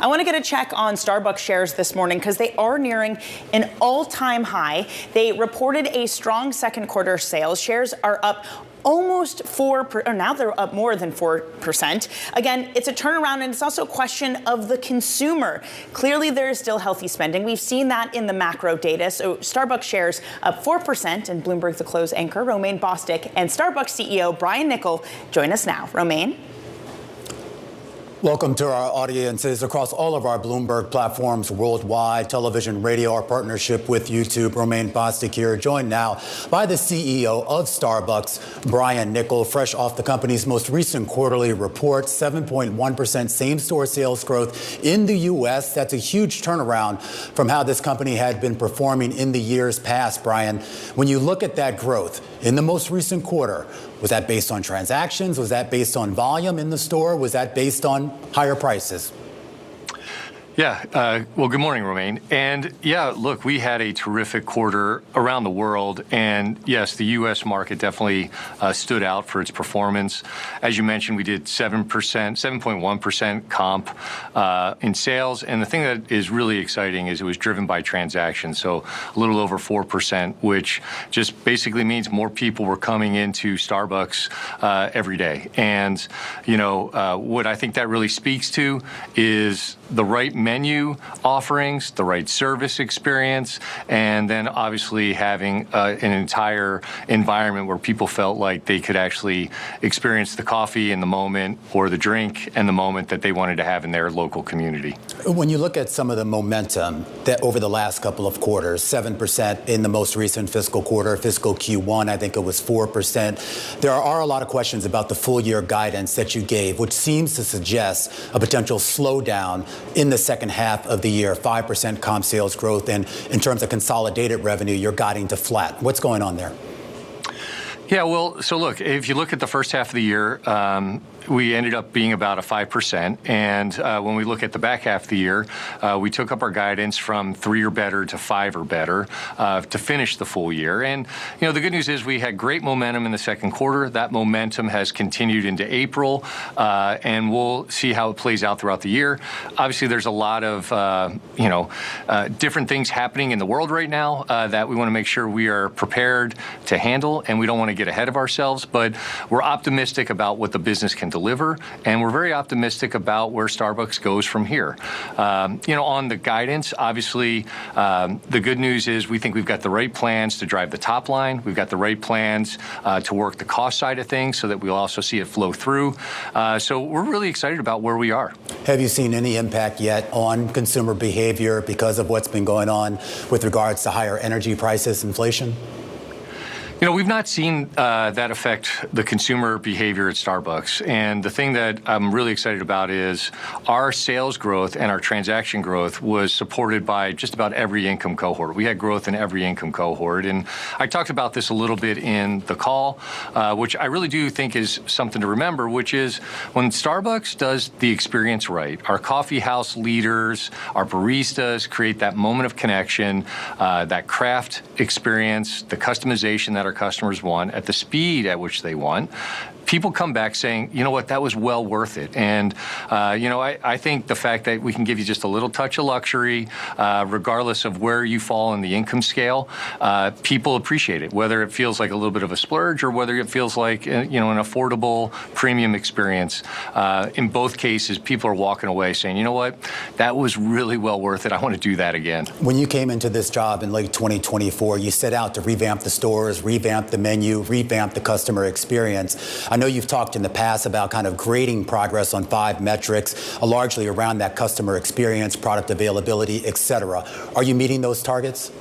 I want to get a check on Starbucks shares this morning because they are nearing an all-time high. They reported a strong second quarter sales. Shares are up almost 4%, or now they're up more than 4%. Again, it's a turnaround, and it's also a question of the consumer. Clearly, there is still healthy spending. We've seen that in the macro data. So Starbucks shares up 4%, and Bloomberg The Close anchor Romaine Bostick and Starbucks CEO Brian Niccol join us now. Romaine? Welcome to our audiences across all of our Bloomberg platforms worldwide, television, radio, our partnership with YouTube. Romaine Bostick here, joined now by the CEO of Starbucks, Brian Niccol, fresh off the company's most recent quarterly report, 7.1% same-store sales growth in the U.S. That's a huge turnaround from how this company had been performing in the years past, Brian. When you look at that growth in the most recent quarter, was that based on transactions? Was that based on volume in the store? Was that based on higher prices? Yeah, well, good morning, Romaine. And yeah, look, we had a terrific quarter around the world. And yes, the U.S. market definitely stood out for its performance. As you mentioned, we did 7.1% comp in sales. And the thing that is really exciting is it was driven by transactions. So a little over 4%, which just basically means more people were coming into Starbucks every day. And, you know, what I think that really speaks to is the right menu offerings, the right service experience, and then obviously having an entire environment where people felt like they could actually experience the coffee in the moment or the drink and the moment that they wanted to have in their local community. When you look at some of the momentum that over the last couple of quarters, 7% in the most recent fiscal quarter, fiscal Q1, I think it was 4%. There are a lot of questions about the full year guidance that you gave, which seems to suggest a potential slowdown in the second half of the year, 5% comp sales growth, and in terms of consolidated revenue, you're guiding to flat. What's going on there? Yeah, well, so look, if you look at the first half of the year, we ended up being about a 5%. And when we look at the back half of the year, we took up our guidance from 3 or better to 5 or better to finish the full year. And, you know, the good news is we had great momentum in the second quarter. That momentum has continued into April, and we'll see how it plays out throughout the year. Obviously, there's a lot of, different things happening in the world right now that we want to make sure we are prepared to handle, and we don't want to get ahead of ourselves. But we're optimistic about what the business can deliver, and we're very optimistic about where Starbucks goes from here. On the guidance, obviously, the good news is we think we've got the right plans to drive the top line. We've got the right plans to work the cost side of things so that we'll also see it flow through. So we're really excited about where we are. Have you seen any impact yet on consumer behavior because of what's been going on with regards to higher energy prices, inflation? You know, we've not seen that affect the consumer behavior at Starbucks. And the thing that I'm really excited about is our sales growth and our transaction growth was supported by just about every income cohort. We had growth in every income cohort. And I talked about this a little bit in the call, which I really do think is something to remember, which is when Starbucks does the experience right, our coffee house leaders, our baristas create that moment of connection, that craft experience, the customization that our customers want at the speed at which they want. People come back saying, you know what, that was well worth it. And, I think the fact that we can give you just a little touch of luxury, regardless of where you fall in the income scale, people appreciate it, whether it feels like a little bit of a splurge or whether it feels like, an affordable premium experience. In both cases, people are walking away saying, you know what, that was really well worth it. I want to do that again. When you came into this job in late 2024, you set out to revamp the stores, revamp the menu, revamp the customer experience. I know you've talked in the past about kind of grading progress on 5 metrics, largely around that customer experience, product availability, et cetera. Are you meeting those targets?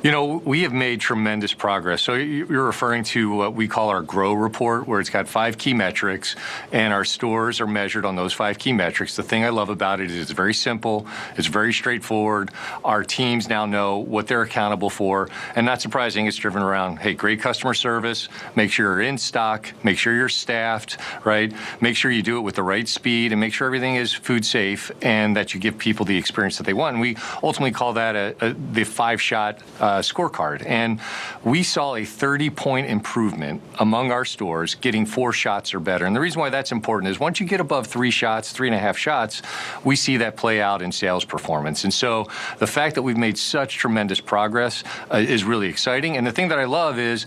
You know, we have made tremendous progress. So you're referring to what we call our GROW report, where it's got 5 key metrics, and our stores are measured on those 5 key metrics. The thing I love about it is it's very simple. It's very straightforward. Our teams now know what they're accountable for. And not surprising, it's driven around, hey, great customer service, make sure you're in stock, make sure you're staffed, right? Make sure you do it with the right speed, and make sure everything is food safe and that you give people the experience that they want. And we ultimately call that the 5-shot scorecard, and we saw a 30-point improvement among our stores getting 4 shots or better. And the reason why that's important is once you get above 3 shots, 3.5 shots, we see that play out in sales performance. And so the fact that we've made such tremendous progress is really exciting. And the thing that I love is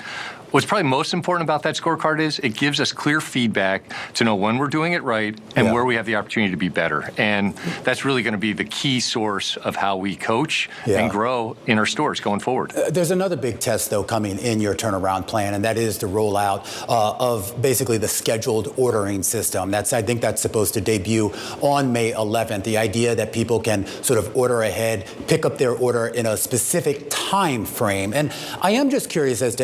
what's probably most important about that scorecard is it gives us clear feedback to know when we're doing it right and where we have the opportunity to be better. And that's really going to be the key source of how we coach and grow in our stores going forward. There's another big test, though, coming in your turnaround plan, and that is the rollout of basically the scheduled ordering system. I think that's supposed to debut on May 11th. The idea that people can sort of order ahead, pick up their order in a specific time frame. And I am just curious as to,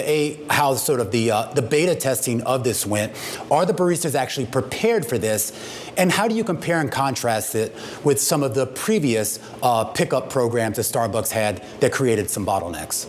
how sort of the beta testing of this went. Are the baristas actually prepared for this? And how do you compare and contrast it with some of the previous pickup programs that Starbucks had that created some bottlenecks?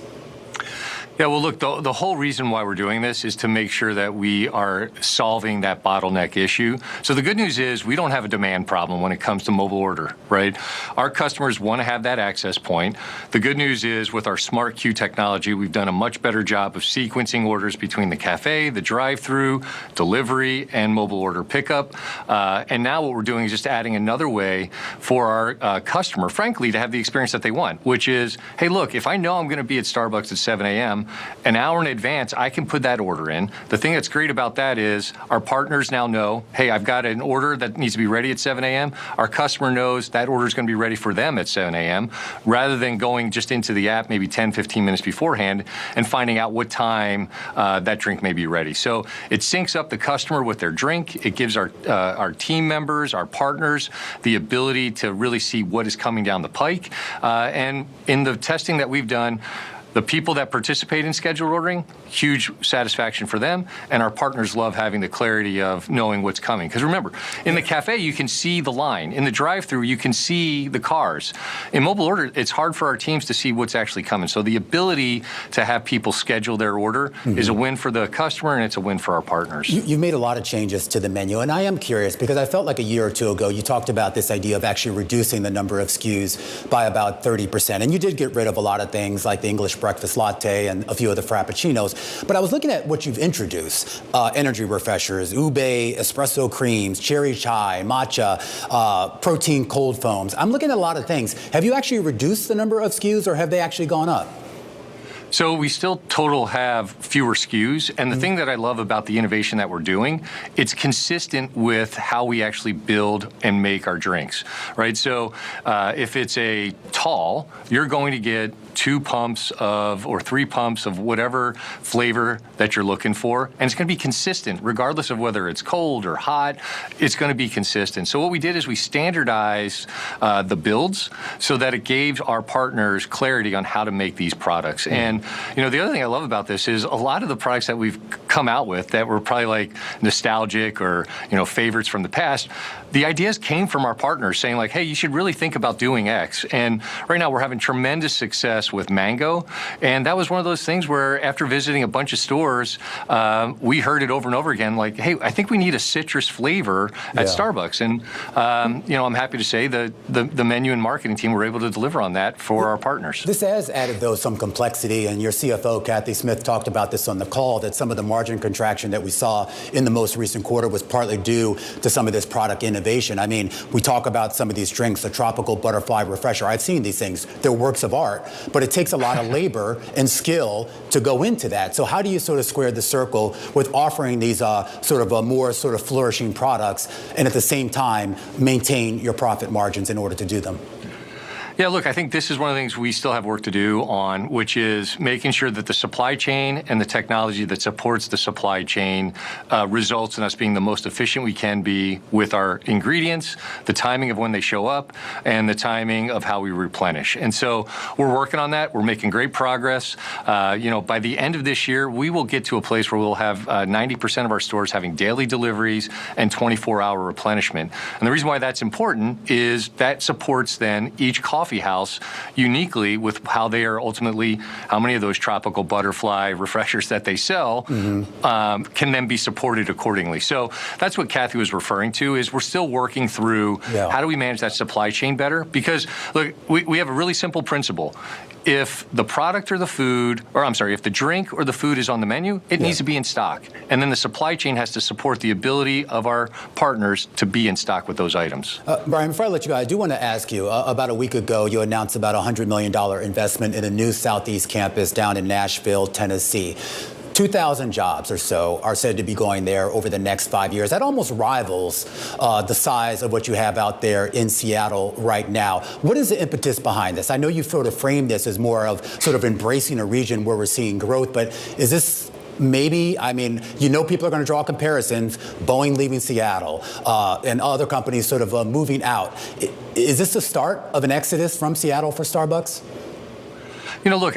Yeah, well, look, the whole reason why we're doing this is to make sure that we are solving that bottleneck issue. So the good news is we don't have a demand problem when it comes to mobile order, right? Our customers want to have that access point. The good news is with our Smart Queue technology, we've done a much better job of sequencing orders between the cafe, the drive-through, delivery, and mobile order pickup. And now what we're doing is just adding another way for our customer, frankly, to have the experience that they want, which is, hey, look, if I know I'm going to be at Starbucks at 7 a.m., an hour in advance, I can put that order in. The thing that's great about that is our partners now know, hey, I've got an order that needs to be ready at 7 a.m. Our customer knows that order is going to be ready for them at 7 a.m. rather than going just into the app maybe 10, 15 minutes beforehand and finding out what time that drink may be ready. So it syncs up the customer with their drink. It gives our team members, our partners, the ability to really see what is coming down the pike. And in the testing that we've done, the people that participate in scheduled ordering, huge satisfaction for them, and our partners love having the clarity of knowing what's coming. Because remember, in the cafe, you can see the line. In the drive-thru, you can see the cars. In mobile order, it's hard for our teams to see what's actually coming. So the ability to have people schedule their order is a win for the customer, and it's a win for our partners. You've made a lot of changes to the menu, and I am curious because I felt like a year or two ago, you talked about this idea of actually reducing the number of SKUs by about 30%. And you did get rid of a lot of things like the English breakfast latte and a few of the frappuccinos. But I was looking at what you've introduced, energy refreshers, ube, espresso creams, cherry chai, matcha, protein cold foams. I'm looking at a lot of things. Have you actually reduced the number of SKUs or have they actually gone up? So we still total have fewer SKUs, and the thing that I love about the innovation that we're doing, it's consistent with how we actually build and make our drinks, right? So if it's a tall, you're going to get 2 pumps of or 3 pumps of whatever flavor that you're looking for, and it's going to be consistent regardless of whether it's cold or hot. It's going to be consistent. So what we did is we standardized the builds so that it gave our partners clarity on how to make these products. And you know, the other thing I love about this is a lot of the products that we've come out with that were probably like nostalgic or, you know, favorites from the past, the ideas came from our partners saying like, hey, you should really think about doing X. And right now we're having tremendous success with mango. And that was one of those things where after visiting a bunch of stores, we heard it over and over again, like, hey, I think we need a citrus flavor at Starbucks. And, you know, I'm happy to say that the menu and marketing team were able to deliver on that for our partners. This has added, though, some complexity. And your CFO, Kathy Smith, talked about this on the call, that some of the margin contraction that we saw in the most recent quarter was partly due to some of this product innovation. I mean, we talk about some of these drinks, the tropical butterfly refresher. I've seen these things. They're works of art, but it takes a lot of labor and skill to go into that. So how do you sort of square the circle with offering these sort of more sort of flourishing products and at the same time maintain your profit margins in order to do them? Yeah, look, I think this is one of the things we still have work to do on, which is making sure that the supply chain and the technology that supports the supply chain results in us being the most efficient we can be with our ingredients, the timing of when they show up, and the timing of how we replenish. And so we're working on that. We're making great progress. You know, by the end of this year, we will get to a place where we'll have 90% of our stores having daily deliveries and 24-hour replenishment. And the reason why that's important is that supports then each coffee coffee house uniquely with how they are ultimately, how many of those tropical butterfly refreshers that they sell can then be supported accordingly. So that's what Kathy was referring to, is we're still working through how do we manage that supply chain better? Because, look, we have a really simple principle. If the product or the food, or I'm sorry, if the drink or the food is on the menu, it needs to be in stock. And then the supply chain has to support the ability of our partners to be in stock with those items. Brian, before I let you go, I do want to ask you, about a week ago, you announced about a $100 million investment in a new Southeast campus down in Nashville, Tennessee. 2,000 jobs or so are said to be going there over the next 5 years. That almost rivals the size of what you have out there in Seattle right now. What is the impetus behind this? I know you sort of framed this as more of sort of embracing a region where we're seeing growth, but is this maybe, I mean, you know, people are going to draw comparisons, Boeing leaving Seattle and other companies sort of moving out. Is this the start of an exodus from Seattle for Starbucks? You know, look,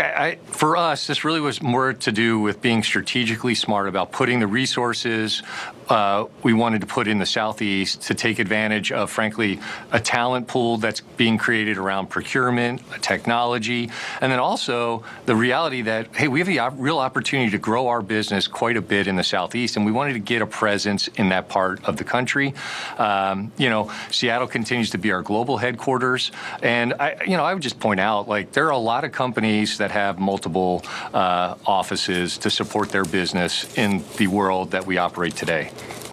for us, this really was more to do with being strategically smart about putting the resources we wanted to put in the Southeast to take advantage of, frankly, a talent pool that's being created around procurement, technology, and then also the reality that, hey, we have a real opportunity to grow our business quite a bit in the Southeast, and we wanted to get a presence in that part of the country. You know, Seattle continues to be our global headquarters, and I would just point out, like, there are a lot of companies that have multiple offices to support their business in the world that we operate today.